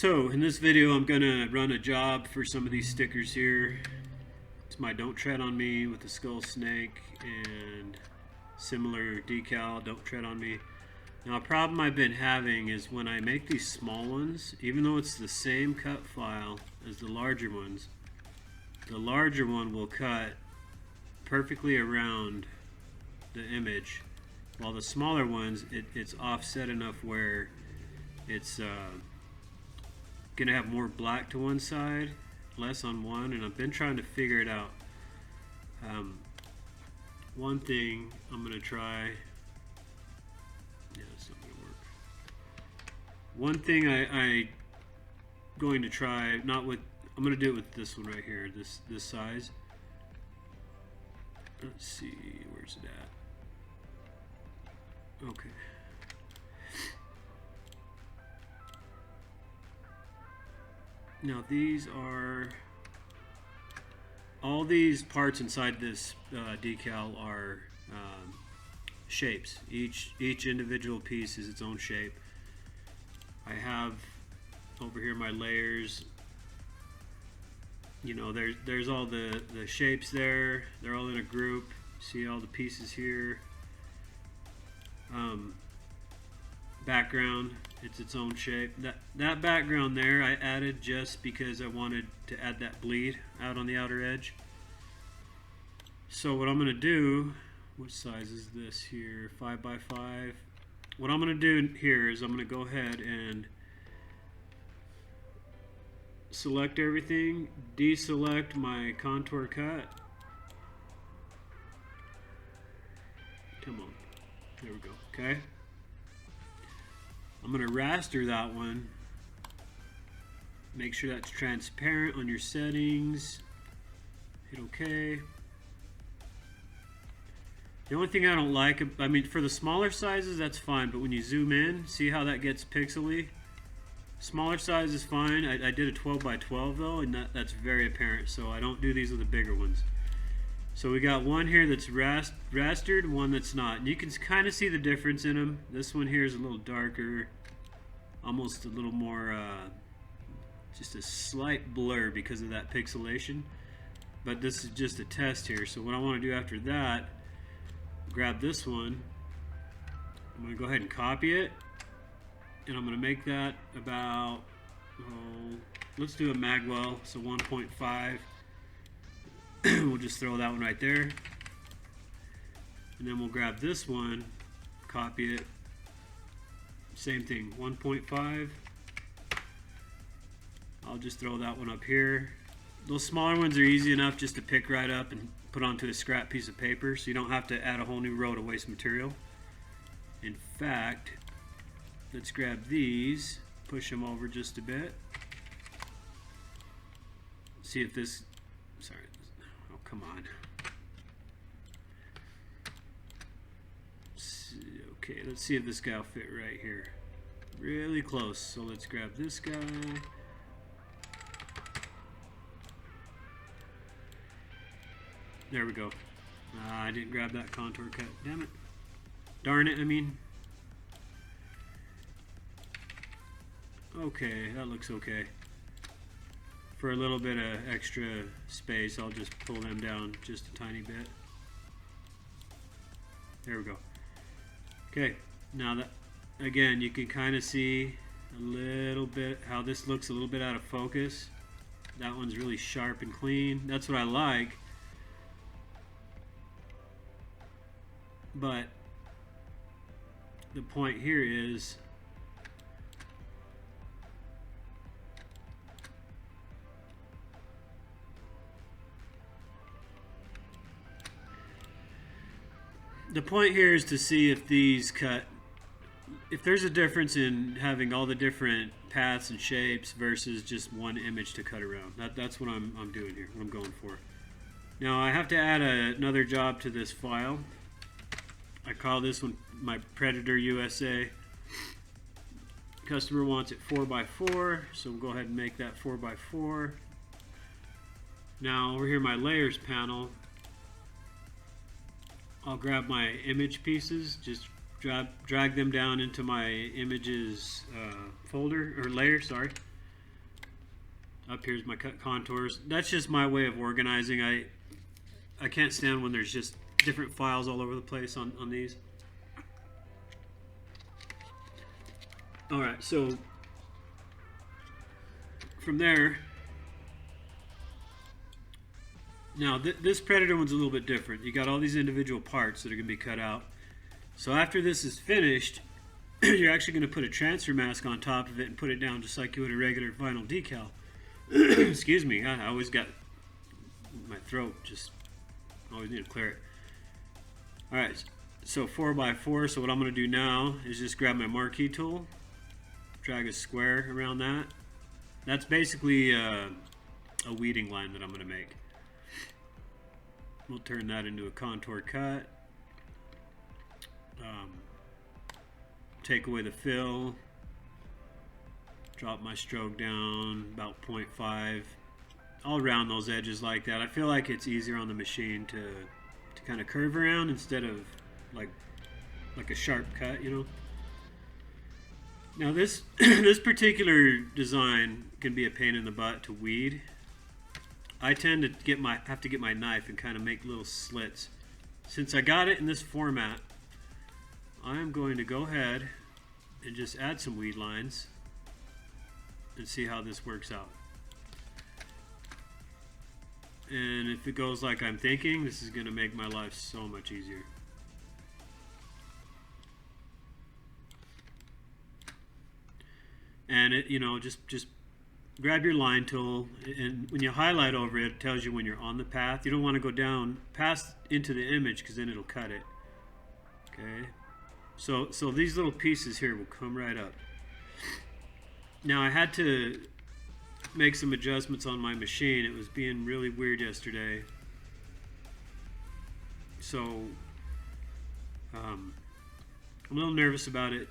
So in this video I'm gonna run a job for some of these stickers here. It's my Don't Tread on Me with the skull snake and similar decal, Don't Tread on Me. Now a problem I've been having is when I make these small ones, even though it's the same cut file as the larger ones, the larger one will cut perfectly around the image, while the smaller ones it's offset enough where it's gonna have more black to one side, less on one, and I've been trying to figure it out. One thing I'm gonna try, yeah, it's not gonna work. One thing I going to try, not with, I'm gonna do it with this one right here, this size. Let's see, where's it at? Okay. Now these are, all these parts inside this decal are shapes. Each individual piece is its own shape. I have over here my layers. You know, there's all the shapes there. They're all in a group. See all the pieces here. Background, it's its own shape. That background there I added just because I wanted to add that bleed out on the outer edge. So what I'm going to do, what size is this here? 5 by 5. What I'm going to do here is I'm going to go ahead and select everything, deselect my contour cut. Come on. There we go. Okay. I'm going to raster that one. Make sure that's transparent on your settings. Hit OK. The only thing I don't like, I mean, for the smaller sizes, that's fine, but when you zoom in, see how that gets pixely? Smaller size is fine. I did a 12 by 12 though, and that's very apparent, so I don't do these with the bigger ones. So we got one here that's rastered, one that's not. And you can kind of see the difference in them. This one here is a little darker, almost a little more, just a slight blur because of that pixelation. But this is just a test here. So what I want to do after that, grab this one. I'm going to go ahead and copy it. And I'm going to make that about, let's do a magwell, so 1.5. We'll just throw that one right there. And then we'll grab this one, copy it. Same thing, 1.5. I'll just throw that one up here. Those smaller ones are easy enough just to pick right up and put onto a scrap piece of paper, so you don't have to add a whole new row to waste material. In fact, let's grab these, push them over just a bit. See if this, sorry, oh come on. Okay, let's see if this guy will fit right here. Really close, so let's grab this guy. There we go. I didn't grab that contour cut, damn it. Darn it, I mean. Okay, that looks okay. For a little bit of extra space, I'll just pull them down just a tiny bit. There we go. Okay, now that, again, you can kind of see a little bit how this looks a little bit out of focus. That one's really sharp and clean. That's what I like. But the point here is, to see if these cut, if there's a difference in having all the different paths and shapes versus just one image to cut around. That's what I'm doing here, what I'm going for. Now I have to add another job to this file. I call this one my Predator USA. Customer wants it 4 by 4, so we'll go ahead and make that 4 by 4. Now over here, my layers panel, I'll grab my image pieces, just drag them down into my images folder, or layer, sorry. up here's my cut contours. That's just my way of organizing. I can't stand when there's just different files all over the place on these. Alright, so from there, now this Predator one's a little bit different. You got all these individual parts that are going to be cut out. So after this is finished, you're actually going to put a transfer mask on top of it and put it down just like you would a regular vinyl decal. Excuse me, I always got my throat, just always need to clear it. Alright, so 4x4, so what I'm going to do now is just grab my marquee tool, drag a square around that. That's basically a weeding line that I'm going to make. We'll turn that into a contour cut. Take away the fill. Drop my stroke down about 0.5. I'll round those edges like that. I feel like it's easier on the machine to kind of curve around instead of like a sharp cut, you know. Now this this particular design can be a pain in the butt to weed. I tend to have to get my knife and kind of make little slits. Since I got it in this format, I am going to go ahead and just add some weed lines and see how this works out. And if it goes like I'm thinking, this is going to make my life so much easier. And it, you know, just grab your line tool, and when you highlight over it, it tells you when you're on the path. You don't want to go down past into the image because then it'll cut it. Okay. So these little pieces here will come right up. Now I had to make some adjustments on my machine. It was being really weird yesterday. So I'm a little nervous about it.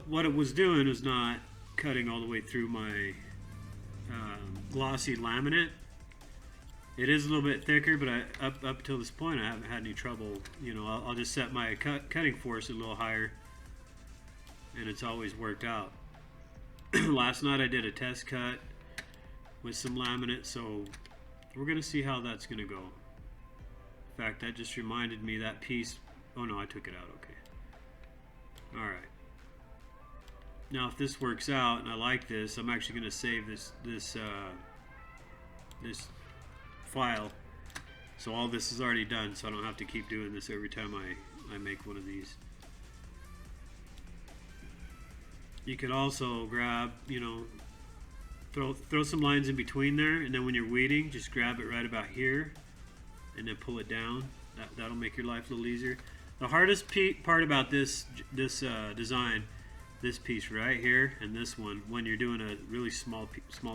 What it was doing was not cutting all the way through my glossy laminate. It is a little bit thicker, but up till this point I haven't had any trouble. You know, I'll just set my cutting force a little higher, and it's always worked out. Last night I did a test cut with some laminate, so we're gonna see how that's gonna go. In fact, that just reminded me that piece. Oh no, I took it out. Okay. All right. Now, if this works out and I like this, I'm actually gonna save this file, so all this is already done, so I don't have to keep doing this every time I make one of these. You could also grab, you know, throw some lines in between there, and then when you're weeding, just grab it right about here and then pull it down. That'll make your life a little easier. The hardest part about this design, this piece right here and this one, when you're doing a really small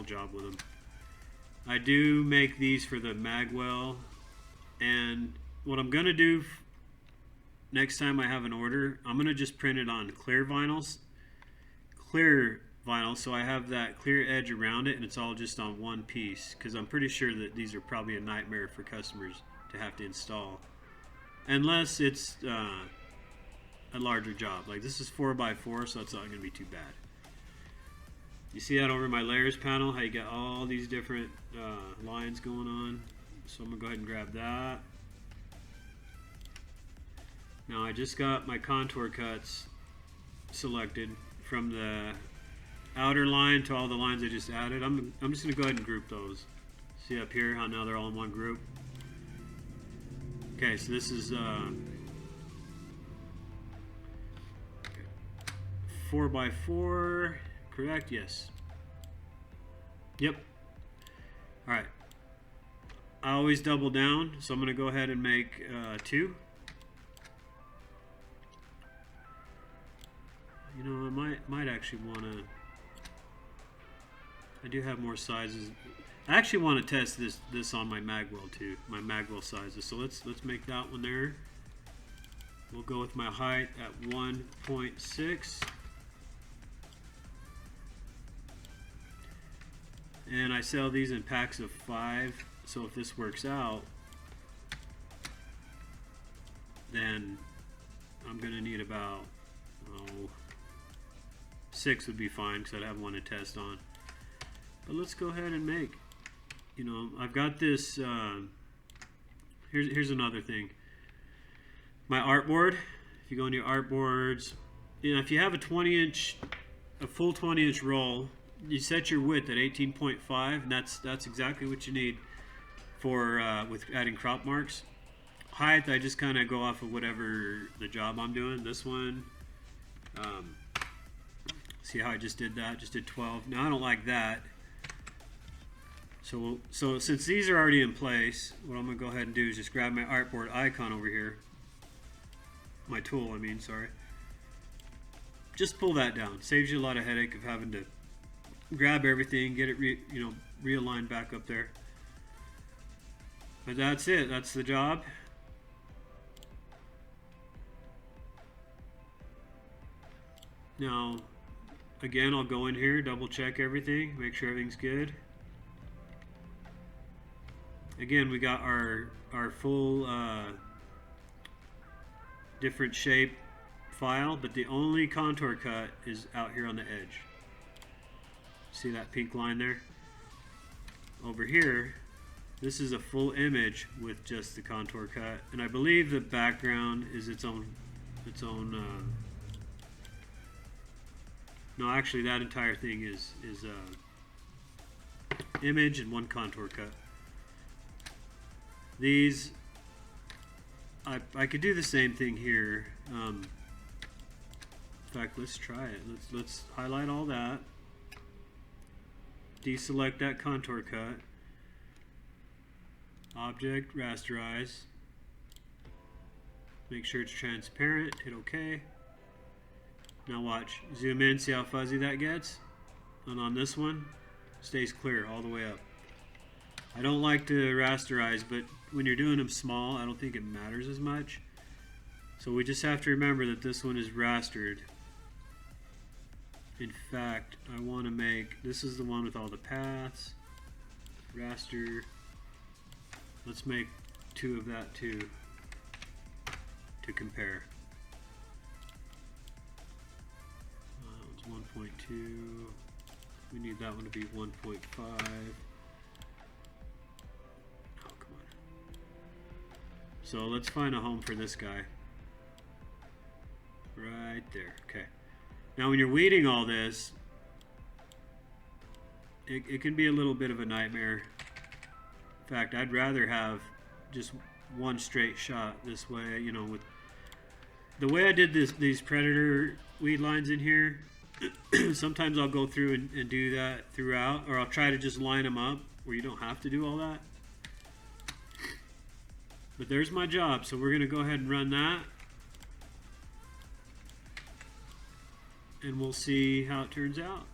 job with them. I do make these for the magwell, and what I'm gonna do next time I have an order, I'm gonna just print it on clear vinyl, so I have that clear edge around it and it's all just on one piece, because I'm pretty sure that these are probably a nightmare for customers to have to install, unless it's a larger job. Like this is 4x4, so it's not gonna be too bad. You see that over my layers panel, how you got all these different lines going on. So I'm gonna go ahead and grab that. Now I just got my contour cuts selected from the outer line to all the lines I just added. I'm just gonna go ahead and group those. See up here how now they're all in one group. Okay, so this is 4x4. Correct? Yes. Yep. Alright. I always double down, so I'm going to go ahead and make 2. You know, I might actually want to... I do have more sizes. I actually want to test this on my magwell too, my magwell sizes. So let's make that one there. We'll go with my height at 1.6. And I sell these in packs of 5, so if this works out, then I'm going to need about 6 would be fine, because I'd have one to test on. But let's go ahead and make, you know, I've got this, here's another thing. My artboard, if you go into your artboards, you know, if you have a full 20-inch roll, you set your width at 18.5, and that's exactly what you need for with adding crop marks. Height, I just kind of go off of whatever the job I'm doing. This one, see how I just did that? Just did 12. Now I don't like that. So since these are already in place, what I'm gonna go ahead and do is just grab my artboard icon over here. My tool, I mean, sorry. Just pull that down. Saves you a lot of headache of having to grab everything, get it realigned back up there. But that's it. That's the job. Now, again, I'll go in here, double check everything, make sure everything's good. Again, we got our full different shape file, but the only contour cut is out here on the edge. See that pink line there? Over here, this is a full image with just the contour cut, and I believe the background is its own. No, actually, that entire thing is image and one contour cut. These, I could do the same thing here. In fact, let's try it. Let's highlight all that. Deselect that contour cut. Object, rasterize. Make sure it's transparent. Hit OK. Now watch. Zoom in. See how fuzzy that gets? And on this one, stays clear all the way up. I don't like to rasterize, but when you're doing them small, I don't think it matters as much. So we just have to remember that this one is rastered. In fact, I want to make, this is the one with all the paths. Raster. Let's make 2 of that too, to compare. It's 1.2. We need that one to be 1.5. So let's find a home for this guy. Right there. Okay. Now when you're weeding all this, it can be a little bit of a nightmare. In fact, I'd rather have just one straight shot this way, you know, with the way I did these predator weed lines in here. Sometimes I'll go through and do that throughout, or I'll try to just line them up where you don't have to do all that. But there's my job, so we're going to go ahead and run that. And we'll see how it turns out.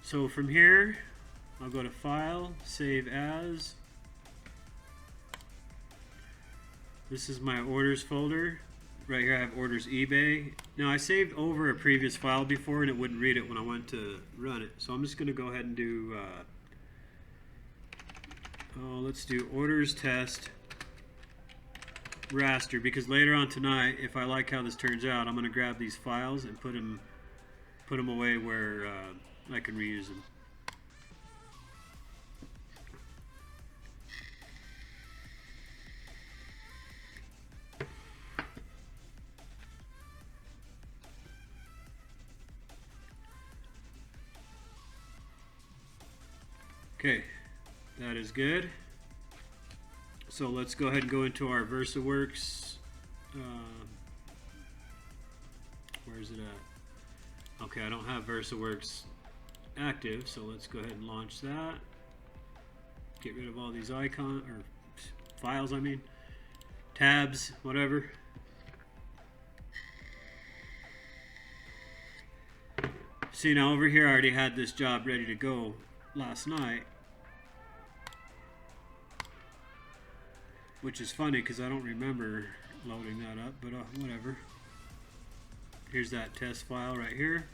So from here, I'll go to File, Save As. This is my orders folder. Right here I have orders eBay. Now I saved over a previous file before and it wouldn't read it when I went to run it. So I'm just going to go ahead and do, let's do orders test raster, because later on tonight, if I like how this turns out, I'm going to grab these files and put them away where I can reuse them. Okay, that is good. So let's go ahead and go into our Versaworks. Where is it at? Okay, I don't have Versaworks active, so let's go ahead and launch that. Get rid of all these icons, or files, I mean. Tabs, whatever. See, now over here I already had this job ready to go last night. Which is funny because I don't remember loading that up, but whatever. Here's that test file right here.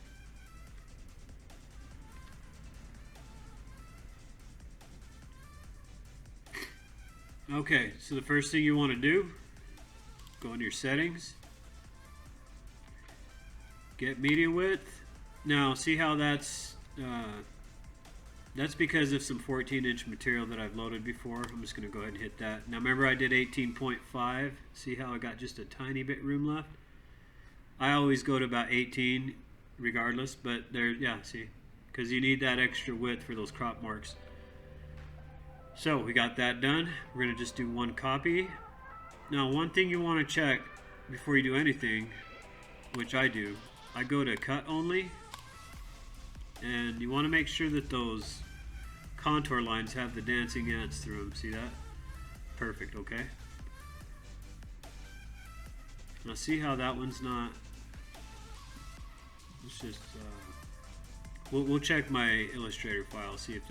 Okay, so the first thing you want to do, go into your settings, get media width. Now see how that's That's because of some 14-inch material that I've loaded before. I'm just going to go ahead and hit that. Now remember I did 18.5. See how I got just a tiny bit room left? I always go to about 18 regardless, but there, yeah, see? Because you need that extra width for those crop marks. So we got that done. We're going to just do one copy. Now one thing you want to check before you do anything, which I do, I go to cut only, and you want to make sure that those contour lines have the dancing ants through them. See that? Perfect, okay. Now see how that one's not, it's just, we'll check my Illustrator file, see if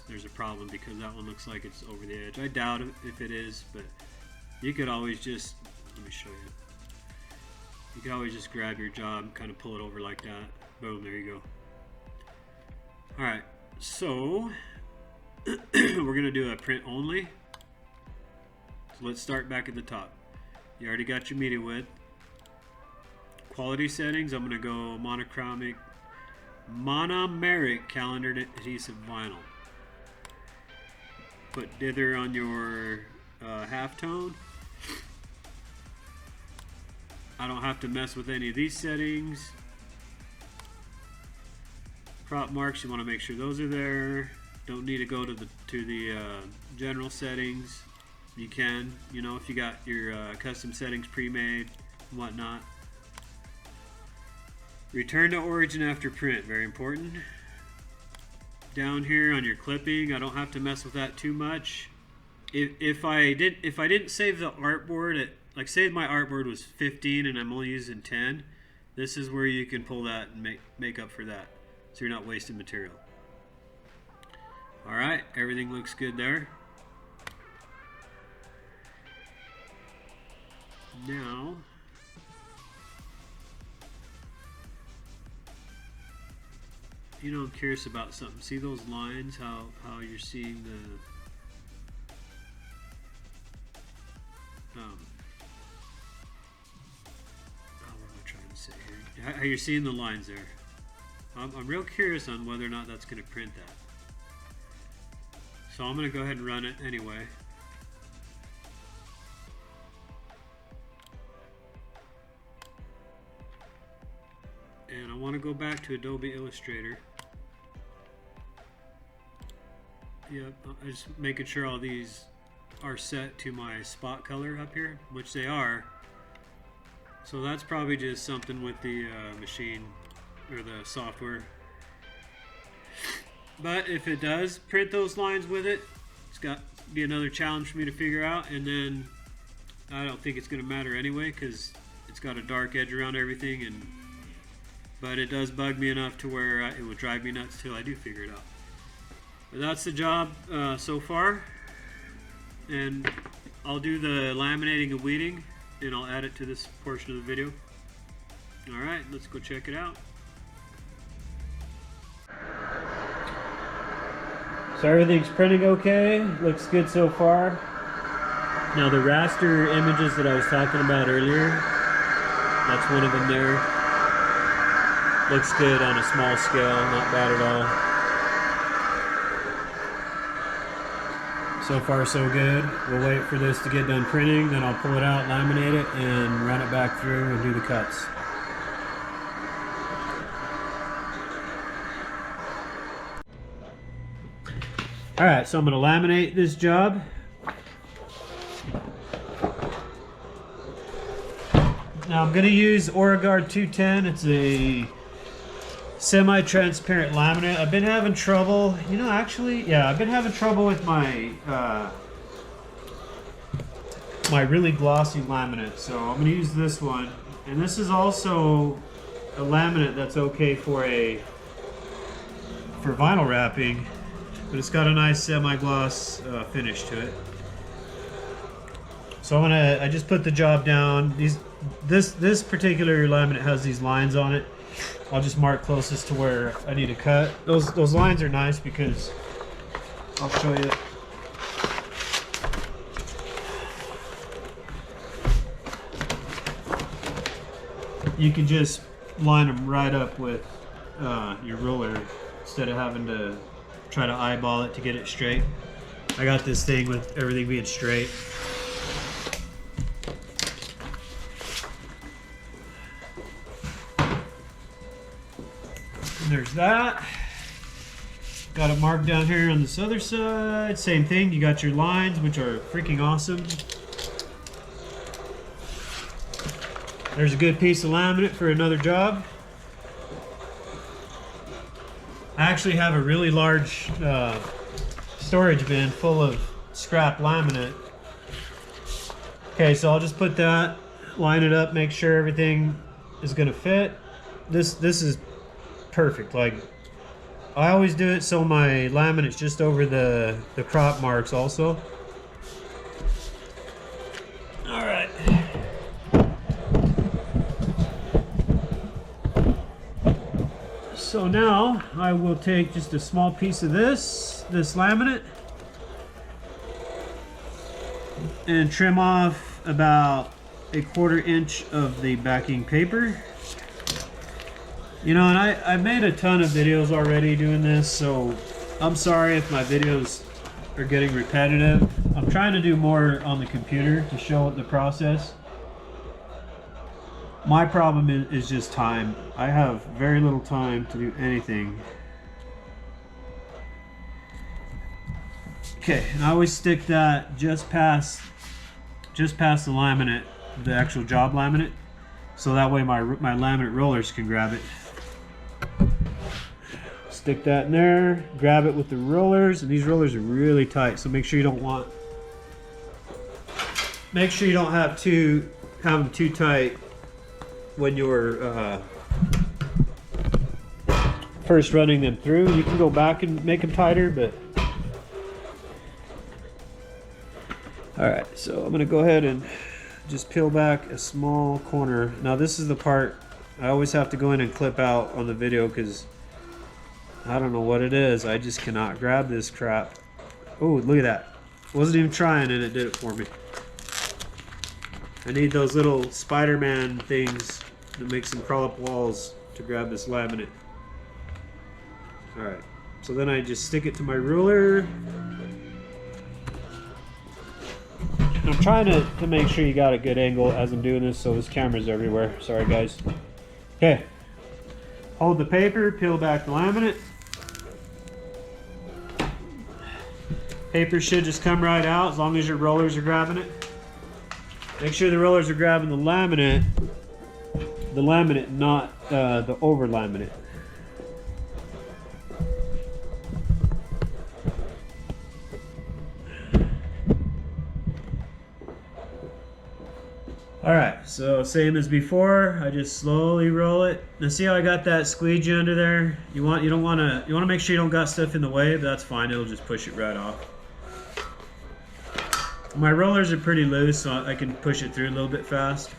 there's a problem, because that one looks like it's over the edge. I doubt if it is, but you could always just, let me show you. You could always just grab your job, kind of pull it over like that. Boom, there you go. Alright, so we're going to do a print only. So let's start back at the top. You already got your media width. Quality settings, I'm going to go monomeric calendar adhesive vinyl. Put dither on your halftone. I don't have to mess with any of these settings. Crop marks, you want to make sure those are there. Don't need to go to the general settings. You can, you know, if you got your custom settings pre-made and whatnot. Return to origin after print, very important. Down here on your clipping, I don't have to mess with that too much. If I didn't save the artboard at, like say my artboard was 15 and I'm only using 10, this is where you can pull that and make up for that, so you're not wasting material. Alright, everything looks good there. Now, you know, I'm curious about something. See those lines, how you're seeing the what am I trying to say here? How you're seeing the lines there. I'm real curious on whether or not that's going to print that. So I'm going to go ahead and run it anyway. And I want to go back to Adobe Illustrator. Yep, I'm just making sure all these are set to my spot color up here, which they are. So that's probably just something with the machine or the software. But if it does print those lines with it, it's got to be another challenge for me to figure out, and then I don't think it's going to matter anyway because it's got a dark edge around everything, but it does bug me enough to where it will drive me nuts till I do figure it out. But that's the job so far, and I'll do the laminating and weeding, and I'll add it to this portion of the video. Alright, let's go check it out. So everything's printing okay, looks good so far. Now the raster images that I was talking about earlier, that's one of them there. Looks good on a small scale, not bad at all. So far so good. We'll wait for this to get done printing, then I'll pull it out, laminate it, and run it back through and do the cuts. Alright, so I'm going to laminate this job. Now I'm going to use Origard 210. It's a semi-transparent laminate. I've been having trouble, you know, actually, yeah, I've been having trouble with my my really glossy laminate, so I'm going to use this one. And this is also a laminate that's okay for vinyl wrapping, but it's got a nice semi-gloss finish to it. So I just put the job down. This particular laminate has these lines on it. I'll just mark closest to where I need to cut. Those lines are nice because I'll show you. You can just line them right up with your ruler instead of having to try to eyeball it to get it straight. I got this thing with everything being straight. And there's that. Got it marked down here on this other side. Same thing, you got your lines, which are freaking awesome. There's a good piece of laminate for another job. I actually have a really large storage bin full of scrap laminate. Okay, so I'll just put that, line it up, make sure everything is gonna fit. This is perfect. Like, I always do it so my laminate's just over the crop marks also. All right. So now I will take just a small piece of this laminate and trim off about 1/4 inch of the backing paper. You know, and I've made a ton of videos already doing this, so I'm sorry if my videos are getting repetitive. I'm trying to do more on the computer to show the process. My problem is just time. I have very little time to do anything. Okay, and I always stick that just past the laminate, the actual job laminate, so that way my laminate rollers can grab it. Stick that in there, grab it with the rollers, and these rollers are really tight, so make sure you don't have them too tight when you're first running them through. You can go back and make them tighter, but all right, so I'm gonna go ahead and just peel back a small corner. Now this is the part I always have to go in and clip out on the video because I don't know what it is. I just cannot grab this crap. Oh, look at that. Wasn't even trying and it did it for me. I need those little Spider-Man things that make some crawl up walls to grab this laminate. Alright, so then I just stick it to my ruler. I'm trying to make sure you got a good angle as I'm doing this, so this camera's everywhere. Sorry guys. Okay. Hold the paper, peel back the laminate. Paper should just come right out as long as your rollers are grabbing it. Make sure the rollers are grabbing the laminate, not the over laminate. Alright, so same as before, I just slowly roll it. Now see how I got that squeegee under there? You want to make sure you don't got stuff in the way, but that's fine, it'll just push it right off. My rollers are pretty loose, so I can push it through a little bit fast.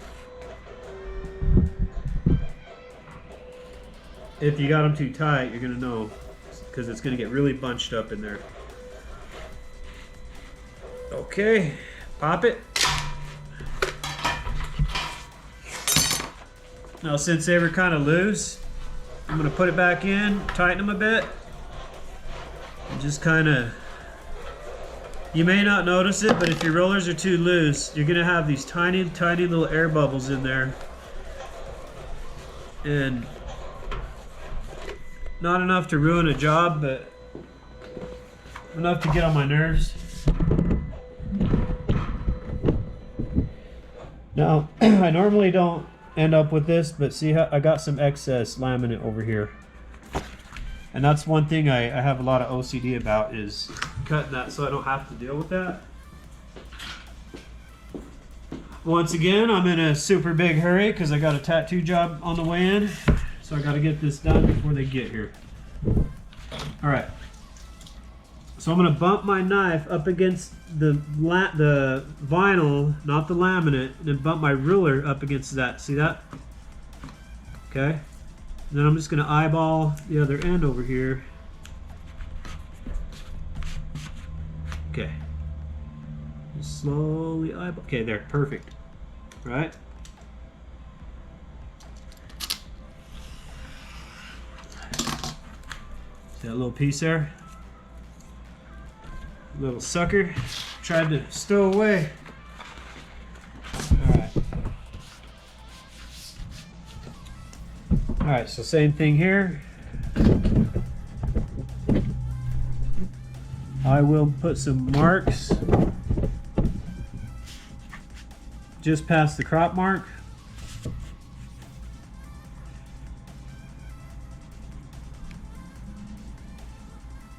If you got them too tight, you're gonna know, because it's gonna get really bunched up in there. Okay, pop it. Now since they were kind of loose, I'm gonna put it back in, tighten them a bit, and just kind of, you may not notice it, but if your rollers are too loose, you're gonna have these tiny, tiny little air bubbles in there. And not enough to ruin a job, but enough to get on my nerves. Now, I normally don't end up with this, but see how I got some excess laminate over here. And that's one thing I have a lot of OCD about, is cutting that so I don't have to deal with that. Once again, I'm in a super big hurry because I got a tattoo job on the way in, so I got to get this done before they get here. Alright, so I'm going to bump my knife up against the vinyl, not the laminate, and then bump my ruler up against that. See that? Okay. And then I'm just going to eyeball the other end over here. Okay. Just slowly eyeball. Okay, there. Perfect. Right? See that little piece there? Little sucker tried to stow away. Alright, so same thing here. I will put some marks just past the crop mark.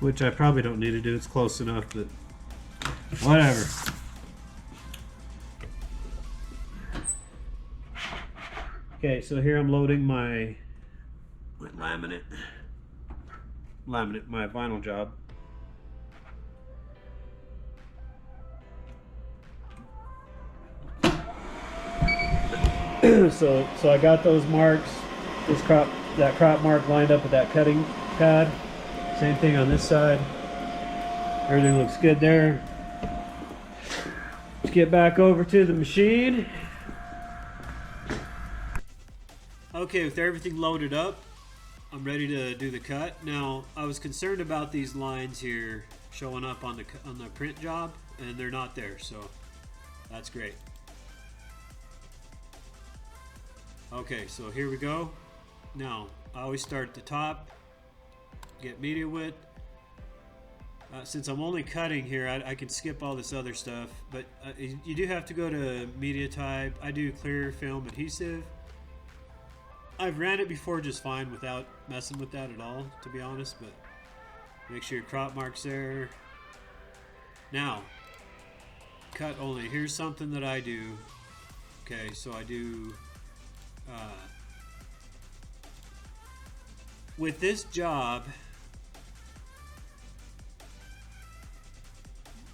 Which I probably don't need to do, it's close enough, but whatever. Okay, so here I'm loading my laminate, my vinyl job. So I got those marks, that crop mark lined up with that cutting pad. Same thing on this side. Everything looks good there. Let's get back over to the machine. Okay, with everything loaded up, I'm ready to do the cut. Now, I was concerned about these lines here showing up on the print job, and they're not there, so that's great. Okay, so here we go. Now, I always start at the top, get media width. Since I'm only cutting here, I can skip all this other stuff, but you do have to go to media type. I do clear film adhesive. I've ran it before just fine without messing with that at all, to be honest, but make sure your crop mark's there. Now, cut only. Here's something that I do. Okay, so I do with this job,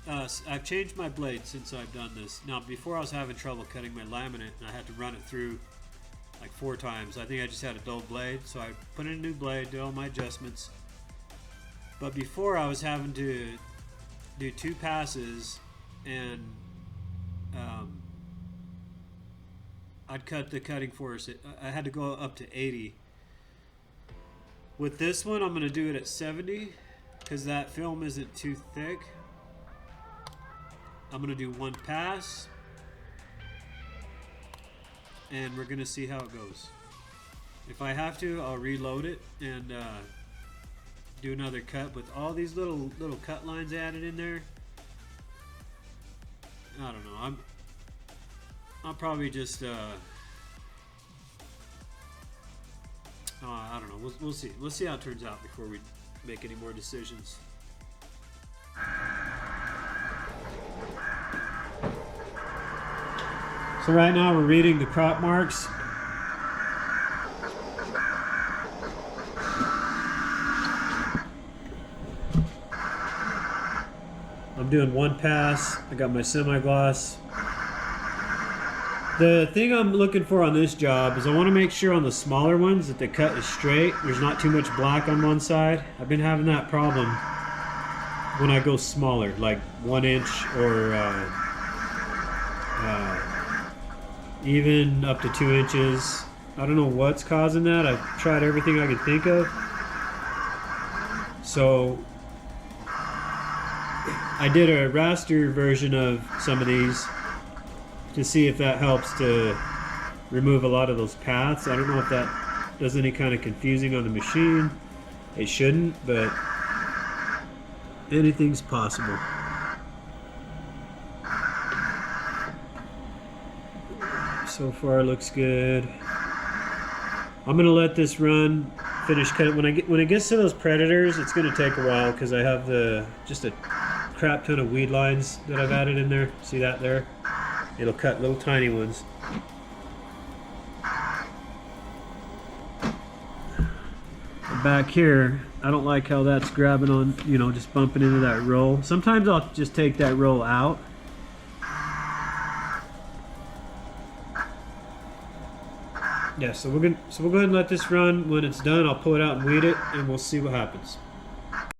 I've changed my blade since I've done this. Now, before I was having trouble cutting my laminate, and I had to run it through like 4 times. I think I just had a dull blade, so I put in a new blade, did all my adjustments. But before, I was having to do 2 passes, and I'd cut the cutting force. I had to go up to 80. With this one, I'm going to do it at 70 because that film isn't too thick. I'm going to do 1 pass, and we're going to see how it goes. If I have to, I'll reload it and do another cut with all these little cut lines added in there. I don't know. I'll probably just I don't know. We'll see. Let's see how it turns out before we make any more decisions. So right now we're reading the crop marks. I'm doing 1 pass. I got my semi-gloss. The thing I'm looking for on this job is I want to make sure on the smaller ones that the cut is straight. There's not too much black on one side. I've been having that problem when I go smaller, like 1 inch or even up to 2 inches. I don't know what's causing that. I've tried everything I could think of. So I did a raster version of some of these to see if that helps to remove a lot of those paths. I don't know if that does any kind of confusing on the machine. It shouldn't, but anything's possible. So far it looks good. I'm gonna let this run, finish cutting. When it gets to those predators, it's gonna take a while because I have just a crap ton of weed lines that I've added in there. See that there? It'll cut little tiny ones. Back here, I don't like how that's grabbing on, just bumping into that roll. Sometimes I'll just take that roll out. Yeah, so we'll go ahead and let this run. When it's done, I'll pull it out and weed it, and we'll see what happens.